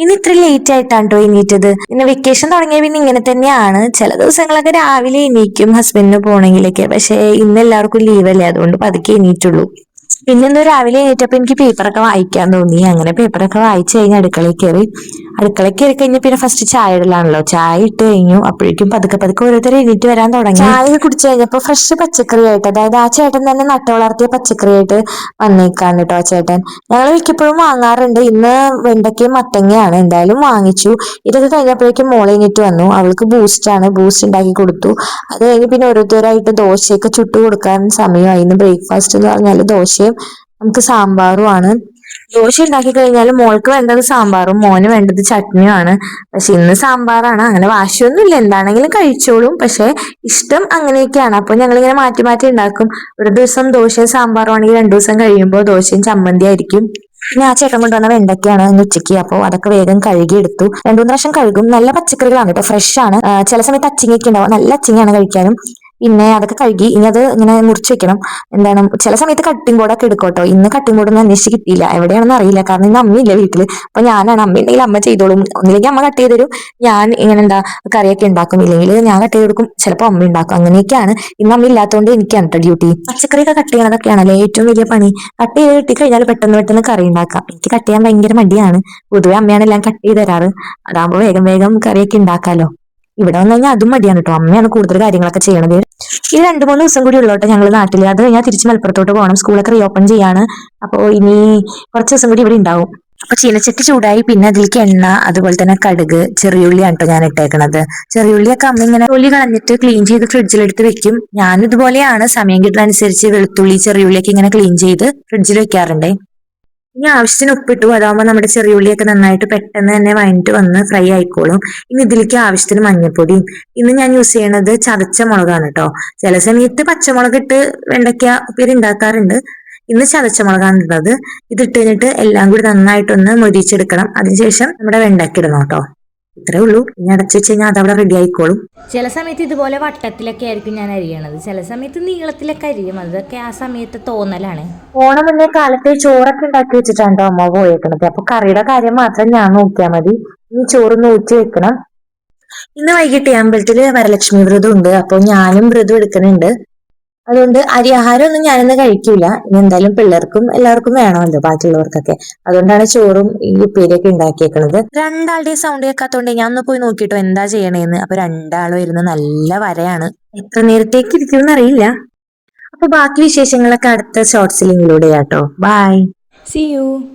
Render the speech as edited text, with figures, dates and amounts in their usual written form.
ഇന്ന് ഇത്ര ലേറ്റ് ആയിട്ടാണ് കേട്ടോ എണീറ്റത്. പിന്നെ വെക്കേഷൻ തുടങ്ങിയ പിന്നെ ഇങ്ങനെ തന്നെയാണ്. ചില ദിവസങ്ങളൊക്കെ രാവിലെ എണീക്കും ഹസ്ബൻഡിന് പോകണമെങ്കിലൊക്കെ. പക്ഷേ ഇന്ന് എല്ലാവർക്കും ലീവല്ലേ, അതുകൊണ്ട് പതുക്കെ എണീറ്റുള്ളൂ. പിന്നെന്തോ രാവിലെ എണീറ്റപ്പോ എനിക്ക് പേപ്പറൊക്കെ വായിക്കാൻ തോന്നി. അങ്ങനെ പേപ്പറൊക്കെ വായിച്ചു കഴിഞ്ഞ് അടുക്കളയിൽ കയറി കഴിഞ്ഞാൽ പിന്നെ ഫസ്റ്റ് ചായ ഇടലാണല്ലോ. ചായ ഇട്ട് കഴിഞ്ഞു. അപ്പോഴേക്കും പതുക്കെ പതുക്കെ ഓരോരുത്തർ എണീറ്റ് വരാൻ തുടങ്ങി. ചായ കുടിച്ചു കഴിഞ്ഞപ്പോൾ ഫ്രഷ് പച്ചക്കറി ആയിട്ട്, അതായത് ആ ചേട്ടൻ തന്നെ നട്ടു വളർത്തിയ പച്ചക്കറി ആയിട്ട് വന്നേക്കാണ് കേട്ടോ ആ ചേട്ടൻ. ഞങ്ങൾ മിക്കപ്പോഴും വാങ്ങാറുണ്ട്. ഇന്ന് വെണ്ടയ്ക്കയും മത്തങ്ങയാണ്, എന്തായാലും വാങ്ങിച്ചു. ഇതൊക്കെ കഴിഞ്ഞപ്പോഴേക്കും മോളെ എണീറ്റ് വന്നു. അവൾക്ക് ബൂസ്റ്റ് ഉണ്ടാക്കി കൊടുത്തു. അത് കഴിഞ്ഞ് പിന്നെ ഓരോരുത്തരായിട്ട് ദോശയൊക്കെ ചുട്ടു കൊടുക്കാൻ സമയമായി. ഇന്ന് ബ്രേക്ക്ഫാസ്റ്റ് എന്ന് പറഞ്ഞാൽ ദോശയും നമുക്ക് സാമ്പാറുമാണ്. ദോശ ഉണ്ടാക്കി കഴിഞ്ഞാൽ മോൾക്ക് വേണ്ടത് സാമ്പാറും മോന് വേണ്ടത് ചട്നിയുമാണ്. പക്ഷെ ഇന്ന് സാമ്പാറാണ്. അങ്ങനെ വാശിയൊന്നുമില്ല, എന്താണെങ്കിലും കഴിച്ചോളും. പക്ഷെ ഇഷ്ടം അങ്ങനെയൊക്കെയാണ്. അപ്പൊ ഞങ്ങളിങ്ങനെ മാറ്റി മാറ്റി ഉണ്ടാക്കും. ഒരു ദിവസം ദോശയും സാമ്പാറും ആണെങ്കിൽ 2 ദിവസം കഴിയുമ്പോൾ ദോശയും ചമ്മന്തി ആയിരിക്കും. പിന്നെ ആ ചേട്ടൻ കൊണ്ടുവന്ന വെണ്ടയ്ക്കാണ് ഇന്ന് ഉച്ചയ്ക്ക്. അപ്പോൾ അതൊക്കെ വേഗം കഴുകിയെടുത്തു. 2 3 പ്രാവശ്യം കഴുകും. നല്ല പച്ചക്കറികളാണ് കേട്ടോ, ഫ്രഷ് ആണ്. ചില സമയത്ത് അച്ചിങ്ങയൊക്കെ ഉണ്ടാവും, നല്ല അച്ചിങ്ങയാണ് കഴിക്കാനും. പിന്നെ അതൊക്കെ കഴുകി ഇനി അത് ഇങ്ങനെ മുറിച്ച് വെക്കണം. എന്താണ്, ചില സമയത്ത് കട്ടിംഗ് ബോർഡൊക്കെ എടുക്കും കേട്ടോ. ഇന്ന് കട്ടിംഗ് ബോർഡൊന്നും അന്വേഷിച്ച് കിട്ടിയില്ല, എവിടെയാണെന്ന് അറിയില്ല. കാരണം ഇന്ന് അമ്മയില്ല വീട്ടില്. അപ്പൊ ഞാനാണ്, അമ്മ ഉണ്ടെങ്കിൽ അമ്മ ചെയ്തോളും. ഒന്നില്ലെങ്കിൽ അമ്മ കട്ട് ചെയ്ത് തരും, ഞാൻ ഇങ്ങനെ കറിയൊക്കെ ഉണ്ടാക്കും. ഇല്ലെങ്കിൽ ഞാൻ കട്ട് ചെയ്ത് കൊടുക്കും, ചിലപ്പോൾ അമ്മ ഉണ്ടാക്കും. അങ്ങനെയൊക്കെയാണ്. ഇന്ന് അമ്മ ഇല്ലാത്തതുകൊണ്ട് എനിക്കാണ് കേട്ടോ ഡ്യൂട്ടി. പച്ചക്കറിയൊക്കെ കട്ട് ചെയ്യണതൊക്കെയാണല്ലോ ഏറ്റവും വലിയ പണി. കട്ട് ചെയ്ത് കിട്ടിക്കഴിഞ്ഞാൽ പെട്ടെന്ന് പെട്ടെന്ന് കറി ഉണ്ടാക്കാം. എനിക്ക് കട്ട് ചെയ്യാൻ ഭയങ്കര മടിയാണ്. പൊതുവെ അമ്മയാണ് എല്ലാം കട്ട് ചെയ്ത് തരാറ്. അതാകുമ്പോൾ വേഗം വേഗം കറിയൊക്കെ ഉണ്ടാക്കാലോ. ഇവിടെ വന്നു കഴിഞ്ഞാൽ അതും മടിയാണ് കേട്ടോ, അമ്മയാണ് കൂടുതൽ കാര്യങ്ങളൊക്കെ ചെയ്യണത്. ഈ 2 3 ദിവസം കൂടി ഉള്ളോട്ടെ ഞങ്ങൾ നാട്ടിൽ. അത് കഴിഞ്ഞാൽ തിരിച്ച് മലപ്പുറത്തോട്ട് പോകണം. സ്കൂളൊക്കെ റീഓപ്പൺ ചെയ്യാണ്. അപ്പോൾ ഇനി കുറച്ച് ദിവസം കൂടി ഇവിടെ ഉണ്ടാവും. അപ്പൊ ചീനച്ചട്ടി ചൂടായി. പിന്നെ അതിലേക്ക് എണ്ണ, അതുപോലെ തന്നെ കടുക്, ചെറിയുള്ളിയാണ് കേട്ടോ ഞാൻ ഇട്ടേക്കണത്. ചെറിയുള്ളിയൊക്കെ അമ്മ ഇങ്ങനെ തൊലി കളഞ്ഞിട്ട് ക്ലീൻ ചെയ്ത് ഫ്രിഡ്ജിലെടുത്ത് വെക്കും. ഞാൻ ഇതുപോലെയാണ്, സമയം കിട്ടുന്നതനുസരിച്ച് വെളുത്തുള്ളി ചെറിയുള്ളിയൊക്കെ ഇങ്ങനെ ക്ലീൻ ചെയ്ത് ഫ്രിഡ്ജിൽ വെക്കാറുണ്ട്. ഇനി ആവശ്യത്തിന് ഉപ്പിട്ടു. അതാകുമ്പോൾ നമ്മുടെ ചെറിയുള്ളിയൊക്കെ നന്നായിട്ട് പെട്ടെന്ന് തന്നെ വഴഞ്ഞിട്ട് വന്ന് ഫ്രൈ ആയിക്കോളും. ഇനി ഇതിലേക്ക് ആവശ്യത്തിന് മഞ്ഞൾപ്പൊടിയും. ഇന്ന് ഞാൻ യൂസ് ചെയ്യണത് ചതച്ച മുളകാണ് കേട്ടോ. ചില സമയത്ത് പച്ചമുളക് ഇട്ട് വെണ്ടയ്ക്ക ഉപ്പേരി ഉണ്ടാക്കാറുണ്ട്. ഇന്ന് ചതച്ച മുളകാണ് ഇടുന്നത്. ഇതിട്ട് കഴിഞ്ഞിട്ട് എല്ലാം കൂടി നന്നായിട്ടൊന്ന് മൊരിച്ചെടുക്കണം. അതിനുശേഷം നമ്മുടെ വെണ്ടയ്ക്ക ഇടണം കേട്ടോ. ഇത്രേ ഉള്ളൂ. ഇനി അടച്ചു വെച്ച് കഴിഞ്ഞാൽ അതവിടെ റെഡി ആയിക്കോളും. ചില സമയത്ത് ഇതുപോലെ വട്ടത്തിലൊക്കെ ആയിരിക്കും ഞാൻ അരിയണത്, ചില സമയത്ത് നീളത്തിലൊക്കെ അരിയും. അതൊക്കെ ആ സമയത്ത് തോന്നലാണ്. ഓണം മുന്നേ കാലത്തെ ചോറൊക്കെ ഉണ്ടാക്കി വെച്ചിട്ടാണ് അമ്മ പോയേക്കണത്. അപ്പൊ കറിയുടെ കാര്യം മാത്രം ഞാൻ നോക്കിയാൽ മതി. ഇനി ചോറ് ഊറ്റി വെക്കണം. ഇന്ന് വൈകിട്ട് അമ്പലത്തില് വരലക്ഷ്മി വ്രതം ഉണ്ട്. അപ്പൊ ഞാനും വ്രതം എടുക്കുന്നുണ്ട്. അതുകൊണ്ട് അരിയാഹാരം ഒന്നും ഞാനിന്ന് കഴിക്കൂല. ഇനി എന്തായാലും പിള്ളേർക്കും എല്ലാവർക്കും വേണമല്ലോ, ബാക്കിയുള്ളവർക്കൊക്കെ. അതുകൊണ്ടാണ് ചോറും ഈ ഉപ്പേരിയൊക്കെ ഉണ്ടാക്കിയേക്കുന്നത്. രണ്ടാളുടെയും സൗണ്ട് കേൾക്കാത്തോണ്ട് ഞാൻ ഒന്ന് പോയി നോക്കിട്ടോ എന്താ ചെയ്യണേന്ന്. അപ്പൊ രണ്ടാളും ഇരുന്ന് നല്ല വരയാണ്. എത്ര നേരത്തേക്ക് ഇരിക്കുമെന്ന് അറിയില്ല. അപ്പൊ ബാക്കി വിശേഷങ്ങളൊക്കെ അടുത്ത ഷോർട്സിൽ ഇൻക്ലൂഡ് ചെയ്യാട്ടോ. ബൈ. See you.